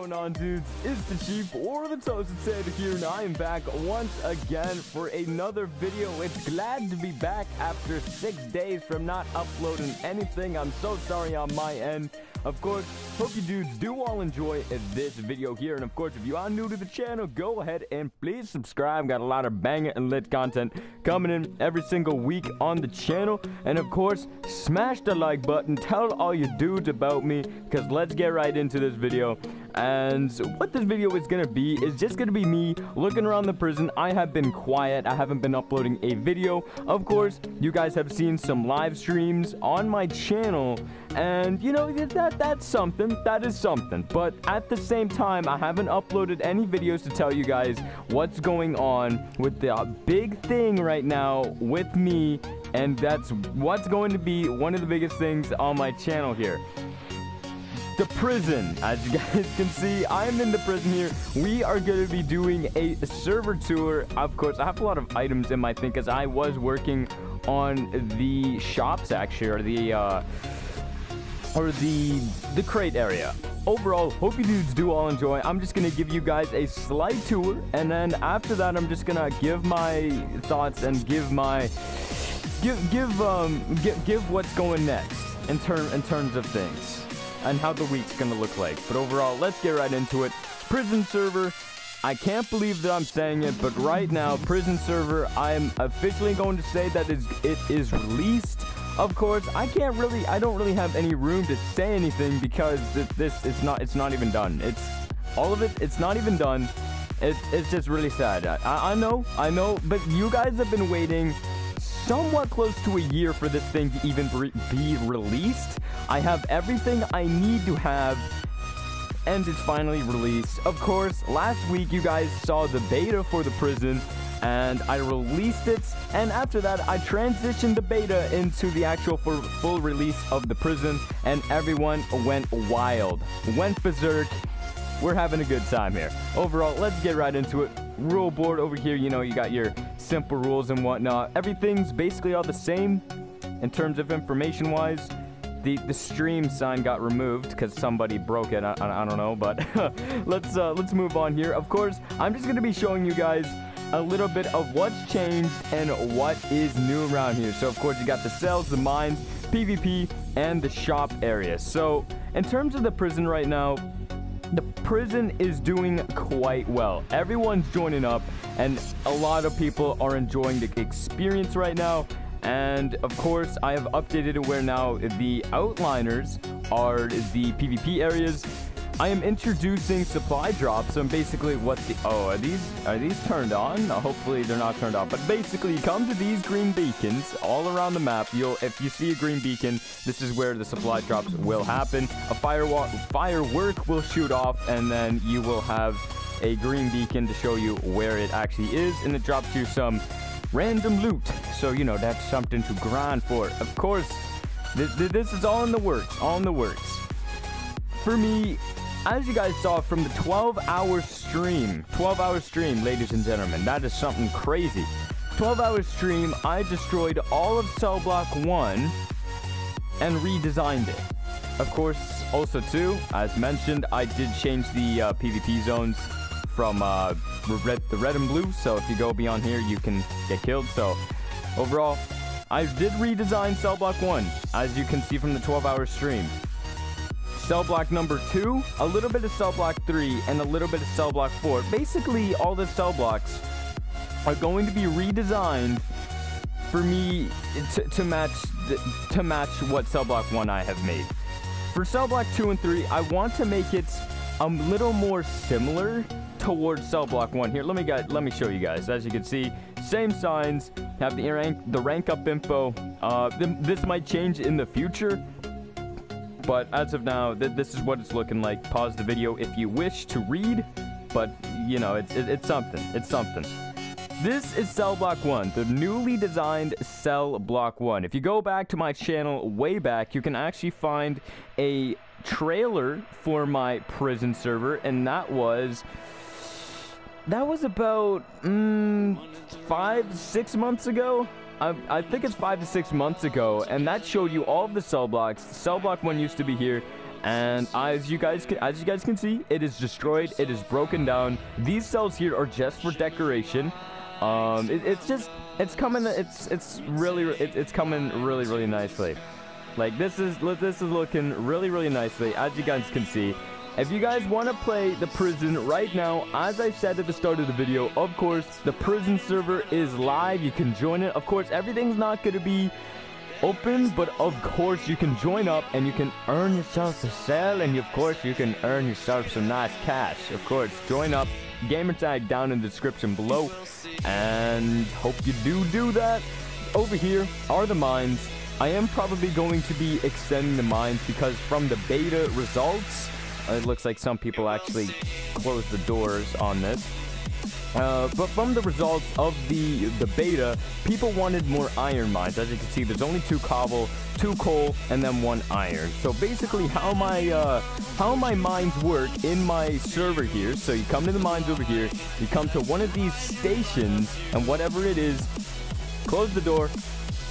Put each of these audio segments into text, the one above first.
going on, dudes? It's the Chief or the Toasted Sailor here, and I am back once again for another video. It's glad to be back after 6 days from not uploading anything. I'm so sorry on my end. Of course, hope you dudes do all enjoy this video here. And of course, if you are new to the channel, go ahead and please subscribe. Got a lot of banger and lit content coming in every single week on the channel. And of course, smash the like button. Tell all you dudes about me, because let's get right into this video. And what this video is going to be is just going to be me looking around the prison. I have been quiet. I haven't been uploading a video. Of course, you guys have seen some live streams on my channel. And, you know, that's something. That is something. But at the same time, I haven't uploaded any videos to tell you guys what's going on with the big thing right now with me. And that's what's going to be one of the biggest things on my channel here. The prison. As you guys can see, I'm in the prison here. We are going to be doing a server tour. Of course, I have a lot of items in my thing because I was working on the shops actually, or the crate area. Overall, hope you dudes do all enjoy. I'm just going to give you guys a slight tour, and then after that, I'm just going to give my thoughts and give my give what's going next in terms of things and how the week's gonna look like. But overall, let's get right into it. Prison server. I can't believe that I'm saying it, but right now, prison server, I'm officially going to say that it is released. Of course, I don't really have any room to say anything because it's not even done. It's not even done. It's just really sad. I know, but you guys have been waiting somewhat close to a year for this thing to even be released. I have everything I need to have, and it's finally released. Of course, last week you guys saw the beta for the prison, and I released it, and after that I transitioned the beta into the actual full release of the prison, and everyone went wild, went berserk. We're having a good time here. Overall, let's get right into it. Rule board over here, you know, you got your simple rules and whatnot. Everything's basically all the same in terms of information wise. The stream sign got removed because somebody broke it. I don't know, but let's move on here. Of course, I'm just going to be showing you guys a little bit of what's changed and what is new around here. So of course, you got the cells, the mines, PvP, and the shop area. So in terms of the prison right now, the prison is doing quite well. Everyone's joining up, and a lot of people are enjoying the experience right now. And of course, I have updated it where now the outliners are the PvP areas. I am introducing supply drops. And basically what the are these turned on? No, hopefully they're not turned off. But basically, you come to these green beacons all around the map. If you see a green beacon, this is where the supply drops will happen. A firework will shoot off, and then you will have a green beacon to show you where it actually is, and it drops you some random loot. So you know that's something to grind for. Of course, this is all in the works. For me, as you guys saw from the 12-hour stream, ladies and gentlemen, that is something crazy. 12-hour stream, I destroyed all of cell block 1 and redesigned it. Of course, also too, as mentioned, I did change the PvP zones from the red and blue, so if you go beyond here, you can get killed. So overall, I did redesign cell block 1, as you can see from the 12-hour stream. Cell block number 2, a little bit of cell block 3, and a little bit of cell block 4. Basically, all the cell blocks are going to be redesigned for me to match what cell block 1 I have made. For cell block 2 and 3, I want to make it a little more similar towards cell block 1 here. Let me show you guys. As you can see, same signs, have the rank up info. This might change in the future, but as of now, this is what it's looking like. Pause the video if you wish to read, but you know, it's something. This is cell block 1, the newly designed cell block 1. If you go back to my channel way back, you can actually find a trailer for my prison server, and that was about 5-6 months ago. I think it's 5 to 6 months ago, and that showed you all of the cell blocks. Cell block 1 used to be here, And as you guys can see, it is destroyed. It is broken down. These cells here are just for decoration. It's coming really nicely. Like this is looking really nicely, as you guys can see. If you guys want to play the prison right now, as I said at the start of the video, of course, the prison server is live. You can join it. Of course, everything's not going to be open, but of course, you can join up and you can earn yourself a cell, and of course, you can earn yourself some nice cash. Of course, join up. GamerTag down in the description below, and hope you do that. Over here are the mines. I am probably going to be extending the mines because from the beta results, it looks like some people actually closed the doors on this. But from the results of the beta, people wanted more iron mines. As you can see, there's only 2 cobble, 2 coal, and then 1 iron. So basically, how my mines work in my server here. So you come to the mines over here, you come to one of these stations, and whatever it is, close the door.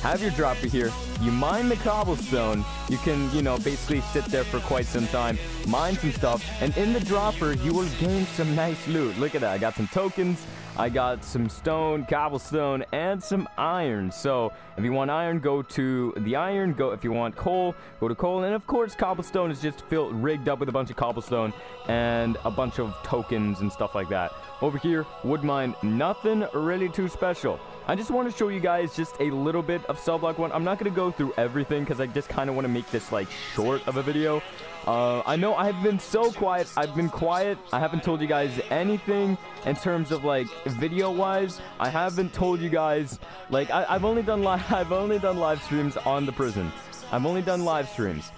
Have your dropper here. You mine the cobblestone. You can, basically sit there for quite some time, mine some stuff, and in the dropper, you will gain some nice loot. Look at that. I got some tokens. I got some stone, cobblestone, and some iron. So if you want iron, go to the iron. If you want coal, go to coal. And of course, cobblestone is just rigged up with a bunch of cobblestone and a bunch of tokens and stuff like that. Over here, wood mine, nothing really too special. I just want to show you guys just a little bit of cell block 1. I'm not going to go through everything because I just kind of want to make this like short of a video. I know I've been so quiet. I've been quiet. I haven't told you guys anything in terms of like video wise. I haven't told you guys like I've only done live streams on the prison. I've only done live streams.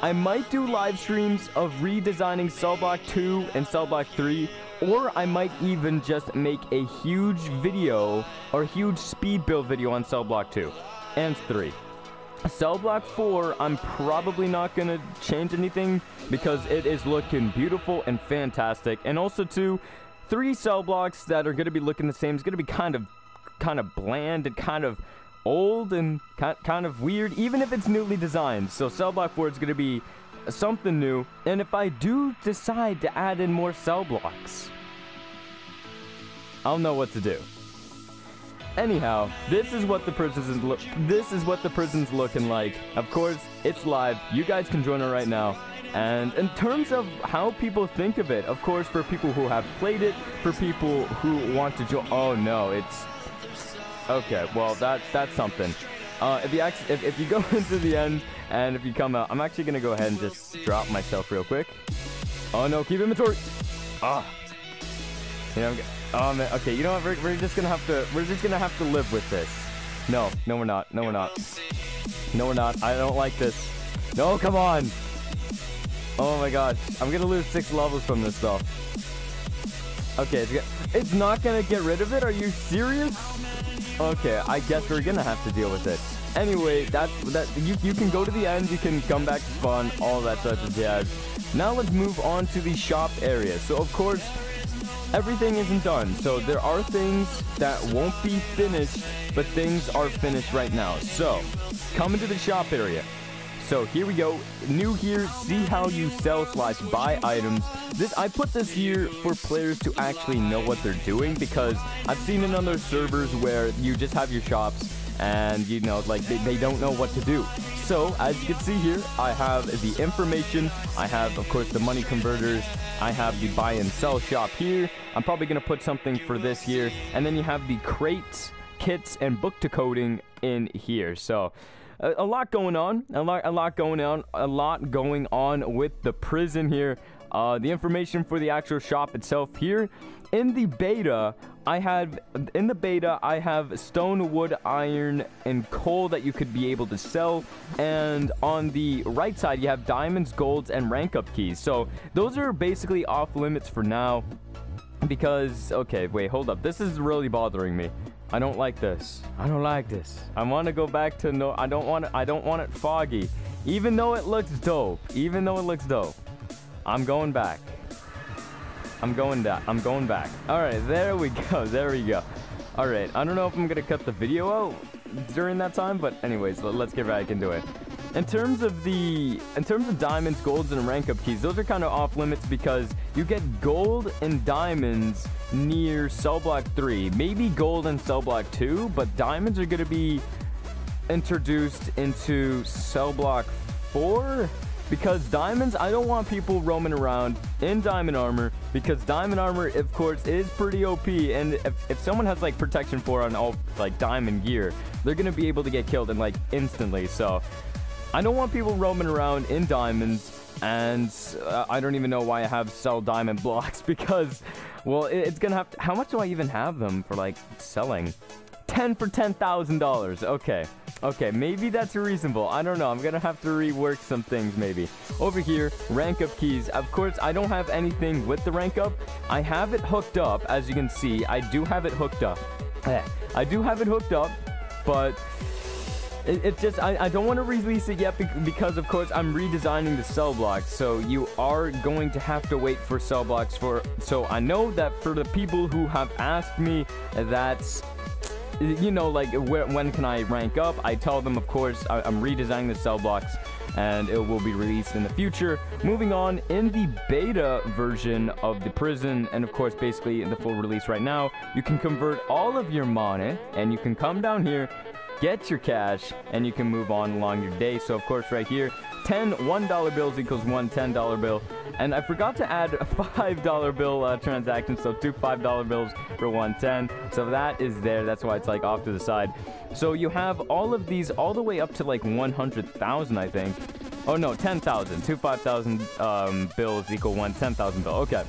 I might do live streams of redesigning cell block 2 and cell block 3, or I might even just make a huge video or huge speed build video on cell block 2 and 3. Cell block 4, I'm probably not going to change anything because it is looking beautiful and fantastic. And also 3 cell blocks that are going to be looking the same. It's going to be kind of bland and kind of old and kind of weird, even if it's newly designed. So cell block 4 is going to be something new. And if I do decide to add in more cell blocks, I'll know what to do. Anyhow, this is what the prison's looking like. Of course, it's live. You guys can join it right now. And in terms of how people think of it, of course, for people who have played it, for people who want to join, oh no, it's okay. Well, that's something. If you go into the end and if you come out, I'm actually gonna go ahead and just drop myself real quick. Oh no, keep inventory. Oh man, okay, you know what, we're just gonna have to live with this. No, we're not. I don't like this. No, come on. Oh my gosh, I'm gonna lose 6 levels from this stuff. Okay, it's not gonna get rid of it? Are you serious? Okay, I guess we're gonna have to deal with it. Anyway, you can go to the end, you can come back to spawn, all that such as jazz. Now let's move on to the shop area. So of course, everything isn't done. So there are things that won't be finished, but things are finished right now. So come into the shop area. So here we go. New here, see how you sell/buy items. I put this here for players to actually know what they're doing, because I've seen in other servers where you just have your shops and like they don't know what to do. So as you can see here, I have the information. I have, of course, the money converters. I have the buy and sell shop here. I'm probably going to put something for this here. And then you have the crates, kits, and book decoding in here. So a lot going on, a lot going on with the prison here. The information for the actual shop itself here. In the beta, I have stone, wood, iron, and coal that you could be able to sell. And on the right side, you have diamonds, golds, and rank up keys. So those are basically off limits for now. Because, okay, wait, hold up. This is really bothering me. I don't like this. I want to go back to no. I don't want it foggy. Even though it looks dope. I'm going back. I'm going back. All right, there we go. All right, I don't know if I'm gonna cut the video out during that time, but anyways, let's get back into it. in terms of diamonds, golds, and rank up keys, those are kind of off limits because you get gold and diamonds near cell block 3, maybe gold and cell block 2, but diamonds are going to be introduced into cell block 4. Because diamonds, I don't want people roaming around in diamond armor, because diamond armor, of course, is pretty OP, and if someone has, like, protection 4 on all, like, diamond gear, they're gonna be able to get killed, and, like, instantly, so I don't want people roaming around in diamonds, and I don't even know why I have sell diamond blocks, because, well, it's gonna have to, how much do I even have them for, like, selling? 10 for $10,000, okay, maybe that's reasonable. I don't know, I'm gonna have to rework some things maybe. Over here, rank up keys. Of course, I don't have anything with the rank up. I have it hooked up, as you can see. I do have it hooked up. I do have it hooked up, but it's just, I don't want to release it yet because, of course, I'm redesigning the cell blocks. So you are going to have to wait for cell blocks so I know that for the people who have asked me that, you know, like, when can I rank up? I tell them, of course, I'm redesigning the cell blocks, and it will be released in the future. Moving on, in the beta version of the prison, and of course, basically in the full release right now, you can convert all of your money, and you can come down here, get your cash, and you can move on along your day. So, of course, right here, 10 $1 bills equals one $10 bill. And I forgot to add a $5 bill transaction, so 2 $5 bills for 110. So that is there. That's why it's like off to the side. So you have all of these all the way up to like 100,000, I think. Oh no, 10,000. 2 $5,000 bills equal one 10,000 bill. Okay.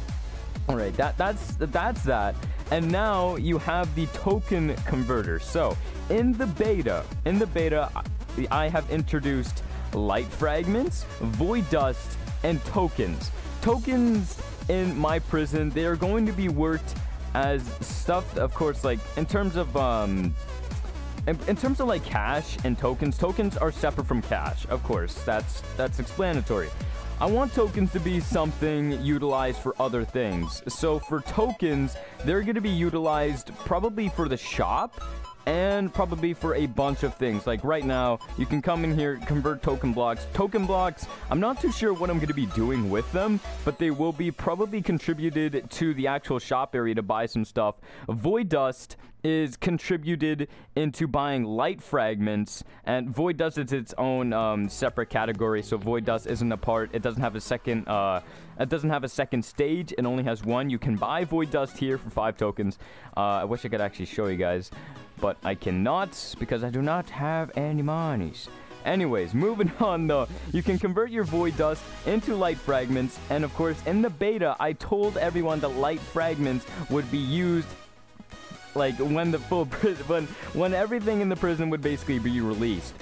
All right. That's that. And now you have the token converter. So in the beta, I have introduced light fragments, void dust, and tokens. Tokens in my prison, they are going to be worked as stuff, of course, like in terms of like cash and tokens are separate from cash. Of course, that's explanatory. I want tokens to be something utilized for other things. So for tokens, they're going to be utilized probably for the shop and probably for a bunch of things. Like right now, you can come in here, convert token blocks. Token blocks, I'm not too sure what I'm going to be doing with them, but they will be probably contributed to the actual shop area to buy some stuff. Void dust is contributed into buying light fragments, and void dust is its own separate category. So void dust isn't a part. It doesn't have a second stage. It only has one. You can buy void dust here for 5 tokens. I wish I could actually show you guys, but I cannot because I do not have any monies. Anyways, moving on though, you can convert your void dust into light fragments, and of course in the beta I told everyone that light fragments would be used like when the full when everything in the prison would basically be released.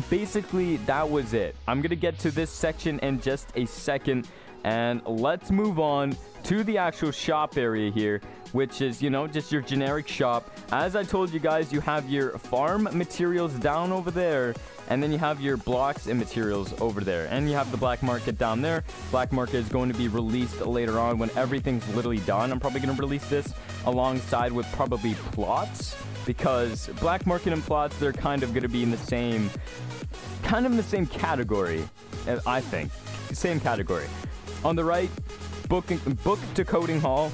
Basically that was it. I'm gonna get to this section in just a second, and let's move on to the actual shop area here, which is, you know, just your generic shop. As I told you guys, you have your farm materials down over there, and then you have your blocks and materials over there, and you have the black market down there. Black market is going to be released later on when everything's literally done. I'm probably going to release this alongside with probably plots, because black market and plots, they're kind of going to be in the same category, I think. Same category. On the right, book decoding hall.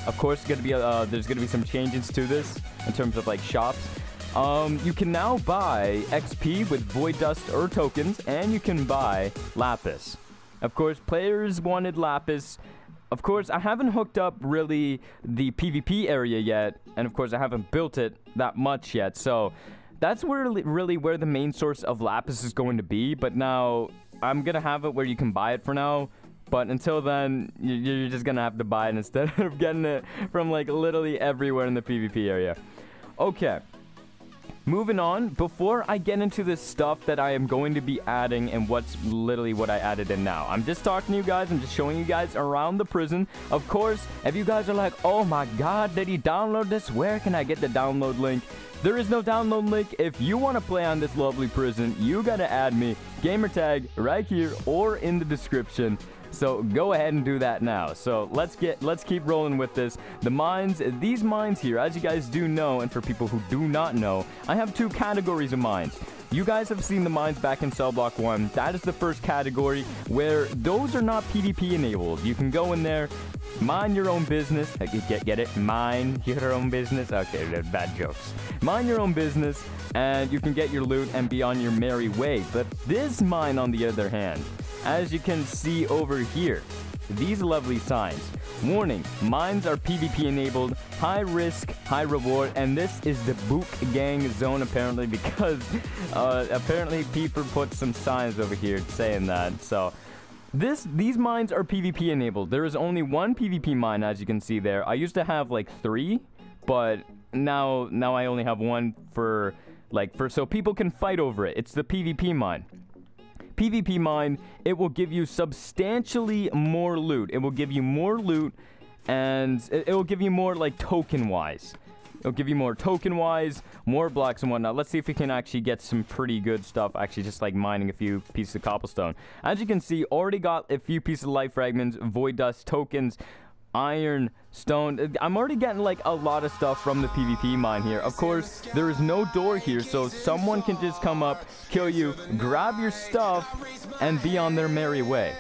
Of course, there's gonna be some changes to this in terms of like shops. You can now buy XP with void dust or tokens, and you can buy lapis. Of course, players wanted lapis. Of course, I haven't hooked up really the PvP area yet, and of course, I haven't built it that much yet. So that's really where the main source of lapis is going to be. But now I'm gonna have it where you can buy it for now. But until then, you're just gonna have to buy it instead of getting it from like literally everywhere in the PvP area. Okay, moving on. Before I get into the stuff that I am going to be adding and what's literally what I added in now, I'm just talking to you guys. I'm just showing you guys around the prison. Of course, if you guys are like, oh my god, did he download this? Where can I get the download link? There is no download link. If you want to play on this lovely prison, you gotta add me. GamerTag right here or in the description. So go ahead and do that now. So let's keep rolling with this. The mines, these mines here, as you guys do know, and for people who do not know, I have two categories of mines. You guys have seen the mines back in Cell Block 1. That is the first category where those are not PvP enabled. You can go in there, mind your own business. Get it? Mind your own business? Okay, bad jokes. Mind your own business, and you can get your loot and be on your merry way. But this mine, on the other hand, as you can see over here, these lovely signs. Warning, mines are PvP enabled, high risk, high reward, and this is the Book Gang zone apparently, because apparently Peeper put some signs over here saying that. So these mines are PvP enabled. There is only one PvP mine, as you can see there. I used to have like 3, but now I only have one for so people can fight over it. It's the PvP mine. PvP mine, it will give you substantially more loot. It will give you more loot, and it will give you more, like, token-wise. It'll give you more token-wise, more blocks and whatnot. Let's see if we can actually get some pretty good stuff, actually just, like, mining a few pieces of cobblestone. As you can see, already got a few pieces of light fragments, void dust, tokens, iron, stone. I'm already getting like a lot of stuff from the PvP mine here. Of course, there is no door here, so someone can just come up, kill you, grab your stuff, and be on their merry way.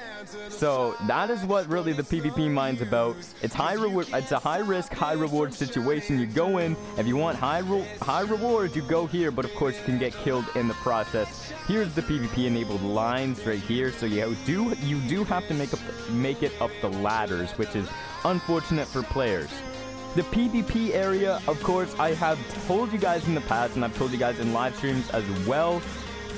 So that is what really the PvP mine's about. It's high reward. It's a high risk, high reward situation. You go in. If you want high reward, you go here. But of course, you can get killed in the process. Here's the PvP enabled lines right here. So you do have to make it up the ladders, which is unfortunate for players. The PvP area, of course, I have told you guys in the past, and I've told you guys in live streams as well.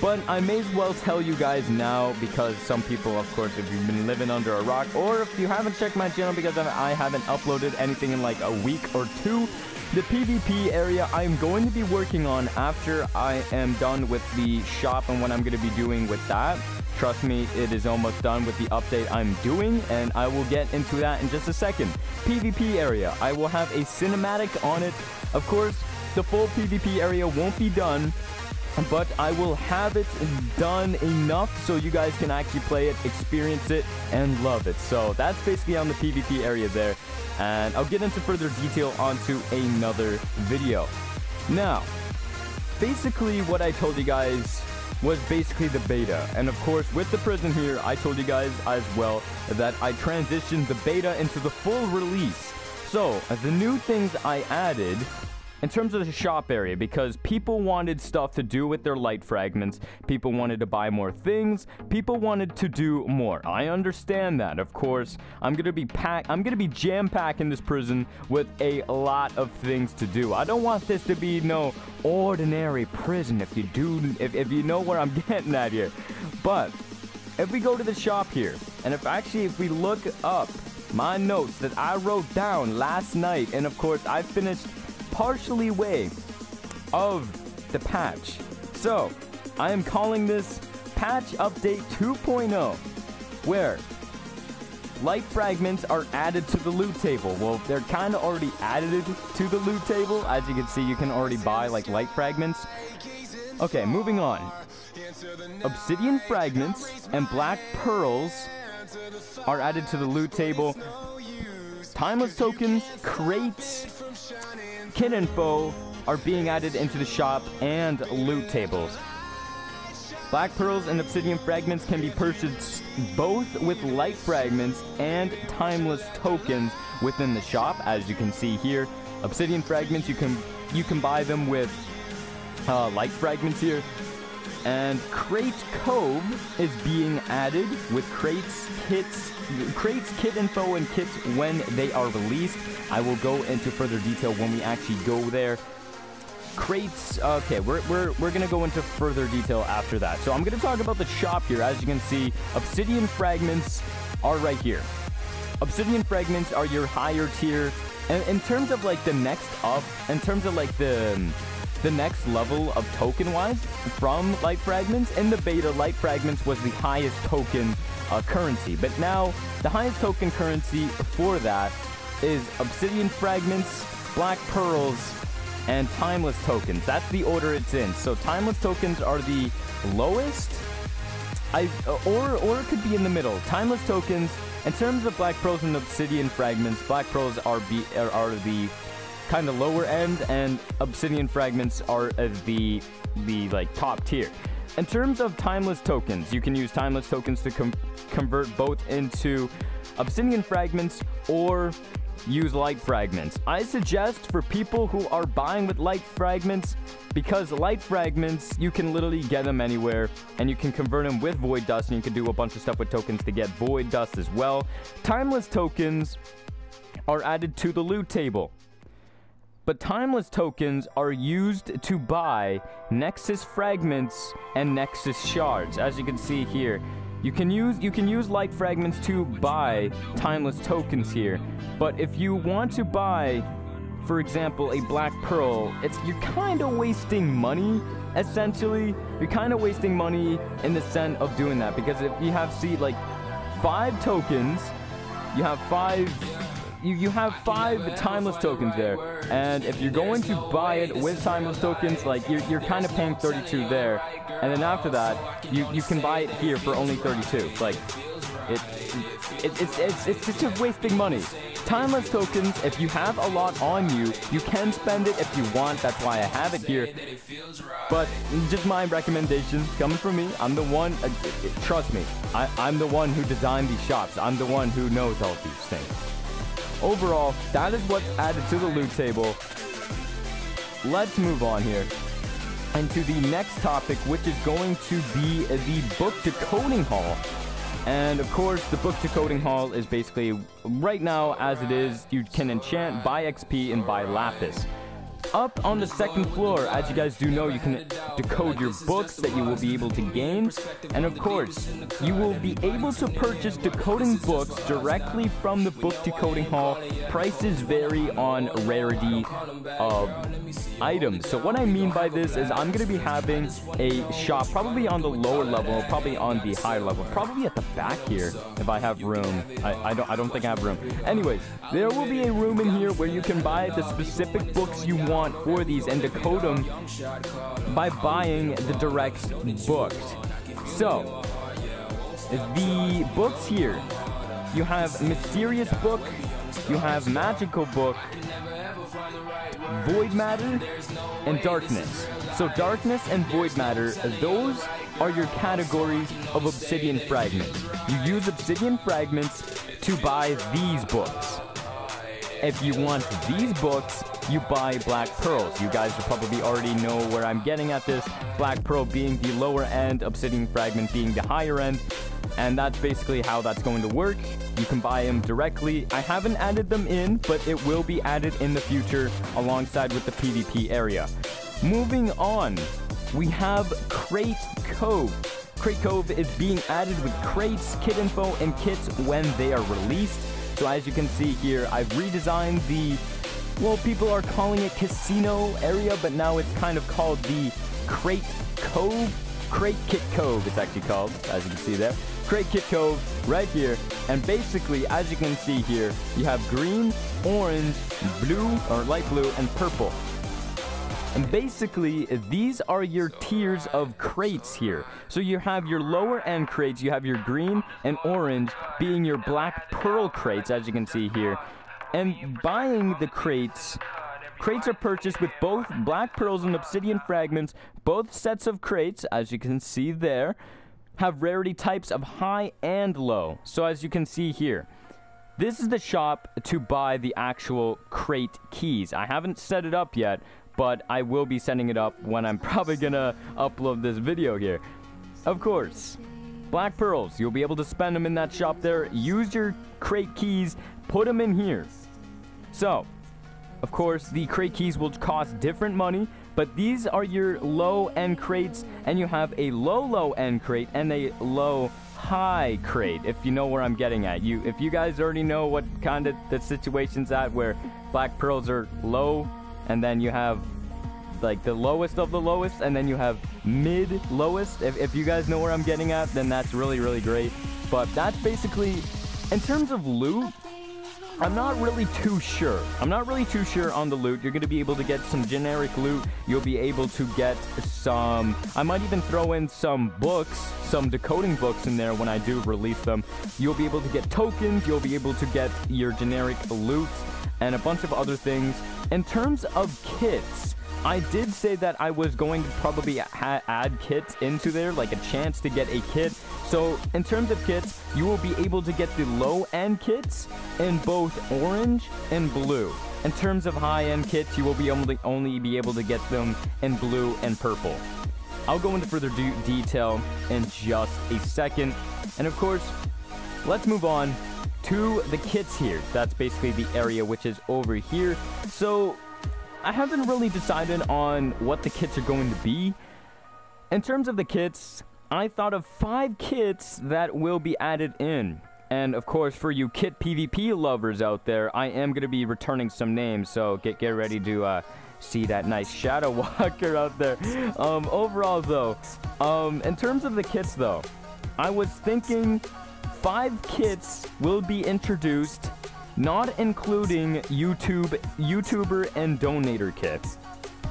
But I may as well tell you guys now, because some people, of course, if you've been living under a rock, or if you haven't checked my channel because I haven't uploaded anything in like a week or two, the PvP area I'm going to be working on after I am done with the shop and what I'm going to be doing with that. Trust me, it is almost done with the update I'm doing, and I will get into that in just a second. PvP area, I will have a cinematic on it. Of course, the full PvP area won't be done, but I will have it done enough so you guys can actually play it, experience it, and love it. So that's basically on the PvP area there, and I'll get into further detail onto another video. Now, basically what I told you guys was basically the beta, and of course with the prison here, I told you guys as well that I transitioned the beta into the full release. So the new things I added in terms of the shop area, because people wanted stuff to do with their light fragments, people wanted to buy more things, people wanted to do more. I understand that. Of course, I'm gonna be jam-packing this prison with a lot of things to do. I don't want this to be no ordinary prison, if you know where I'm getting at here. But if we go to the shop here, and if we look up my notes that I wrote down last night, and of course I finished partially way of the patch. So I am calling this patch update 2.0, where light fragments are added to the loot table. Well, they're kind of already added to the loot table. As you can see, you can already buy like light fragments. Okay, moving on. Obsidian fragments and black pearls are added to the loot table. Timeless tokens, crates, kit info are being added into the shop and loot tables. Black pearls and obsidian fragments can be purchased both with light fragments and timeless tokens within the shop. As you can see here, obsidian fragments, you can buy them with light fragments here. And Crate Cove is being added with crates, kit info, and kits when they are released. I will go into further detail when we actually go there. Crates, okay, we're gonna go into further detail after that. So I'm gonna talk about the shop here. As you can see, obsidian fragments are right here. Obsidian fragments are your higher tier, and in terms of like the next up, in terms of like the next level of token-wise from light fragments. In the beta, light fragments was the highest token currency, but now the highest token currency for that is obsidian fragments, black pearls, and timeless tokens. That's the order it's in. So timeless tokens are the lowest, or it could be in the middle. Timeless tokens. In terms of black pearls and obsidian fragments, black pearls are the kind of lower end, and obsidian fragments are the like top tier. In terms of timeless tokens, you can use timeless tokens to convert both into obsidian fragments or use light fragments. I suggest for people who are buying with light fragments, because light fragments, you can literally get them anywhere, and you can convert them with void dust, and you can do a bunch of stuff with tokens to get void dust as well. Timeless tokens are added to the loot table, but timeless tokens are used to buy Nexus fragments and Nexus shards. As you can see here, you can use light fragments to buy timeless tokens here. But if you want to buy, for example, a black pearl, you're kind of wasting money. Essentially, you're kind of wasting money in the sense of doing that, because if you have like 5 tokens, you have 5. You have 5 timeless tokens there, and if you're going to buy it with timeless tokens, like you're kind of paying 32 there, and then after that you can buy it here for only 32. Like it's just wasting money. Timeless tokens, if you have a lot on you, you can spend it if you want. That's why I have it here. But just my recommendation coming from me. I'm the one. Trust me, I'm the one who designed these shops. I'm the one who knows all these things. Overall, that is what's added to the loot table. Let's move on here into the next topic, which is going to be the book decoding hall. And of course, the book decoding hall is basically, right now as it is, you can enchant, buy XP, and buy lapis. Up on the 2nd floor, as you guys do know, you can decode your books that you will be able to gain. And of course, you will be able to purchase decoding books directly from the book decoding hall. Prices vary on rarity of items. So what I mean by this is I'm going to be having a shop probably on the lower level, probably on the higher level, probably at the back here if I have room. I don't think I have room. Anyways, there will be a room in here where you can buy the specific books you want for these and decode them by buying the direct books. So the books here, you have mysterious book, you have magical book, void matter, and darkness. So darkness and void matter, those are your categories of obsidian fragments. You use obsidian fragments to buy these books. If you want these books, you buy black pearls. You guys will probably already know where I'm getting at this. Black pearl being the lower end, obsidian fragment being the higher end. And that's basically how that's going to work. You can buy them directly. I haven't added them in, but it will be added in the future alongside with the PvP area. Moving on, we have Crate Cove. Crate Cove is being added with crates, kit info, and kits when they are released. So as you can see here, I've redesigned the, well, people are calling it casino area, but now it's kind of called the Crate Cove. Crate Kit Cove, it's actually called, as you can see there. Crate Kit Cove right here. And basically, as you can see here, you have green, orange, blue, or light blue, and purple. And basically, these are your tiers of crates here. So you have your lower end crates, you have your green and orange being your black pearl crates, as you can see here. And buying the crates are purchased with both black pearls and obsidian fragments. Both sets of crates, as you can see there, have rarity types of high and low. So as you can see here, this is the shop to buy the actual crate keys. I haven't set it up yet, but I will be setting it up when I'm probably gonna upload this video here. Of course, black pearls, you'll be able to spend them in that shop there. Use your crate keys, put them in here. So, of course, the crate keys will cost different money, but these are your low-end crates, and you have a low-end crate and a low-high crate, if you know where I'm getting at. If you guys already know what kind of the situation's at where black pearls are low, and then you have like the lowest of the lowest, and then you have mid-lowest. If you guys know where I'm getting at, then that's really, really great. But that's basically, in terms of loot, I'm not really too sure. I'm not really too sure on the loot. You're going to be able to get some generic loot. You'll be able to get some... I might even throw in some books, some decoding books in there when I do release them. You'll be able to get tokens. You'll be able to get your generic loot and a bunch of other things. In terms of kits, I did say that I was going to probably add kits into there, like a chance to get a kit. So in terms of kits, you will be able to get the low-end kits in both orange and blue. In terms of high-end kits, you will be only be able to get them in blue and purple. I'll go into further detail in just a second. And of course, let's move on to the kits here. That's basically the area which is over here. So I haven't really decided on what the kits are going to be. In terms of the kits, I thought of 5 kits that will be added in. And of course, for you kit PvP lovers out there, I am going to be returning some names. So get ready to see that nice Shadow Walker out there. Overall though, in terms of the kits though, I was thinking 5 kits will be introduced, not including YouTuber and Donator kit.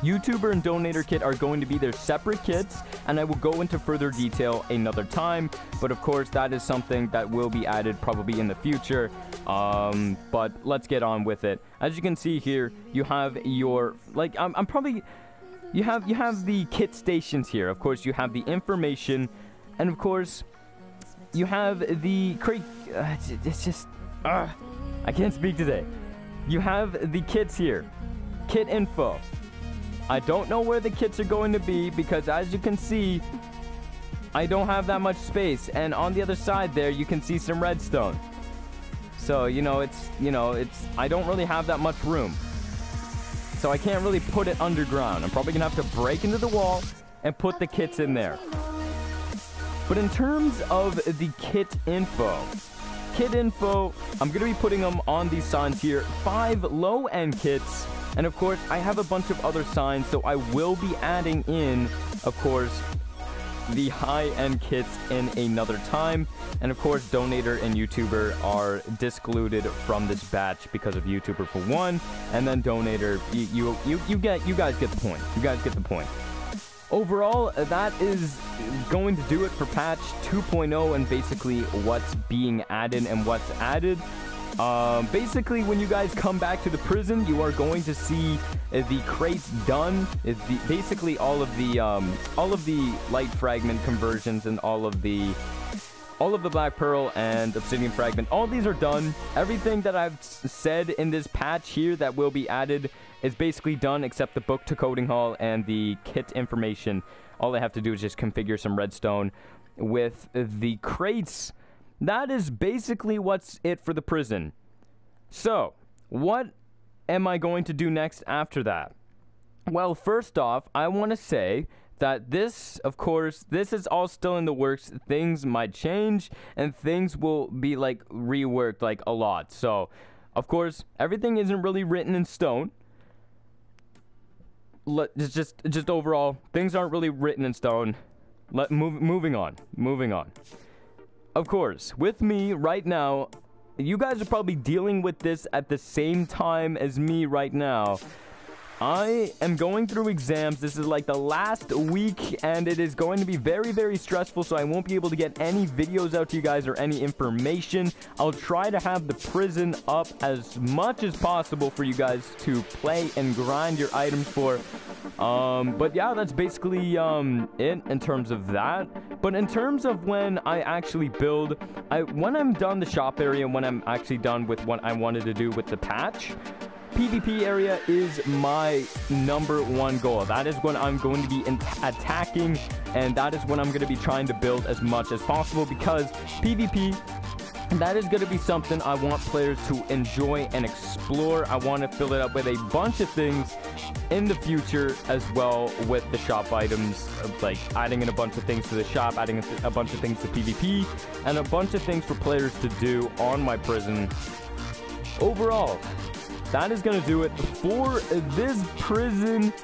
YouTuber and Donator kit are going to be their separate kits, and I will go into further detail another time. But of course, that is something that will be added probably in the future. But let's get on with it. As you can see here, you have your, like, you have the kit stations here. Of course, you have the information, and of course, you have the crate. It's just, I can't speak today. You have the kits here. Kit info. I don't know where the kits are going to be because as you can see, I don't have that much space. And on the other side there, you can see some redstone. So, I don't really have that much room. So I can't really put it underground. I'm probably going to have to break into the wall and put the kits in there. But in terms of the kit info, I'm going to be putting them on these signs here. 5 low-end kits. And of course, I have a bunch of other signs, so I will be adding in, of course, the high-end kits in another time. And of course, Donator and YouTuber are discluded from this batch because of YouTuber for one, and then Donator, you guys get the point. You guys get the point. Overall, that is going to do it for patch 2.0 and basically what's being added and what's added. Basically, when you guys come back to the prison, you are going to see the crates done. Basically all of the light fragment conversions and all of the black pearl and obsidian fragment. All these are done. Everything that I've said in this patch here that will be added is basically done except the book to coding hall and the kit information. All I have to do is just configure some redstone with the crates. That is basically what's it for the prison. So, what am I going to do next after that? Well, first off, I want to say that this, of course, this is all still in the works. Things might change, and things will be, like, reworked, like, a lot. So, of course, everything isn't really written in stone. Just overall, things aren't really written in stone. Moving on. Of course, with me right now, you guys are probably dealing with this at the same time as me right now. I am going through exams. This is like the last week, and it is going to be very, very stressful, so I won't be able to get any videos out to you guys or any information. I'll try to have the prison up as much as possible for you guys to play and grind your items for. But yeah, that's basically it in terms of that. But in terms of when I actually build, when I'm done the shop area, when I'm actually done with what I wanted to do with the patch, PvP area is my #1 goal. That is when I'm going to be attacking, and that is when I'm going to be trying to build as much as possible, because PvP, that is going to be something I want players to enjoy and explore. I want to fill it up with a bunch of things in the future as well with the shop items, like adding in a bunch of things to the shop, adding a bunch of things to PvP, and a bunch of things for players to do on my prison. Overall, that is going to do it for this prison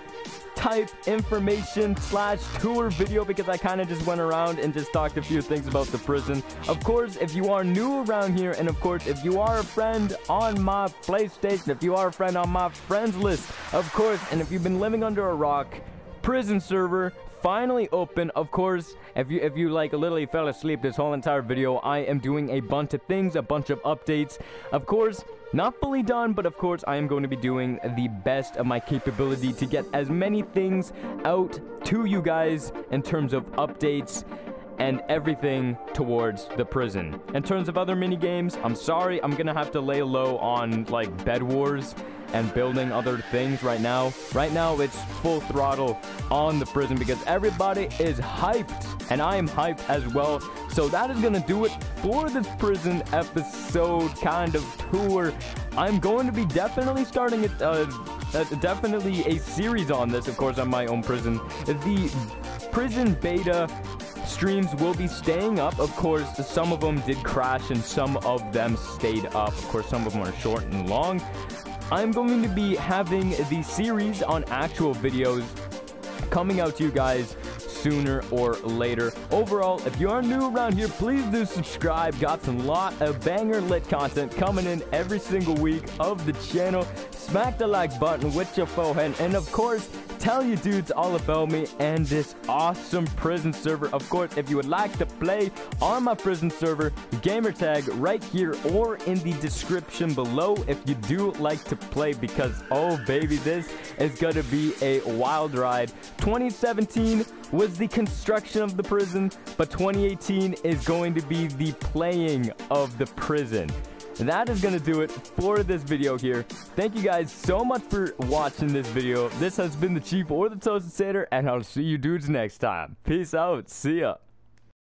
type information slash tour video because I kind of just went around and just talked a few things about the prison. Of course, if you are new around here, and of course, if you are a friend on my PlayStation, if you are a friend on my friends list, of course, and if you've been living under a rock, prison server finally open. Of course, if you like literally fell asleep this whole entire video, I am doing a bunch of things, a bunch of updates. Of course, not fully done, but of course I am going to be doing the best of my capability to get as many things out to you guys in terms of updates and everything towards the prison. In terms of other mini games, I'm sorry, I'm gonna have to lay low on like Bed Wars and building other things right now. Right now, it's full throttle on the prison because everybody is hyped, and I am hyped as well. So that is gonna do it for this prison episode kind of tour. I'm going to be definitely starting it, definitely a series on this, of course, on my own prison. The prison beta streams will be staying up. Of course, some of them did crash and some of them stayed up. Of course, some of them are short and long. I'm going to be having the series on actual videos coming out to you guys sooner or later. Overall, if you are new around here, please do subscribe. Got some lot of banger lit content coming in every single week of the channel. Smack the like button with your forehead, and of course, tell your dudes all about me and this awesome prison server. Of course, if you would like to play on my prison server, GamerTag right here or in the description below if you do like to play, because oh baby, this is gonna be a wild ride. 2017 was the construction of the prison, but 2018 is going to be the playing of the prison. That is going to do it for this video here. Thank you guys so much for watching this video. This has been the Chief or the Toasted Satyr, and I'll see you dudes next time. Peace out. See ya.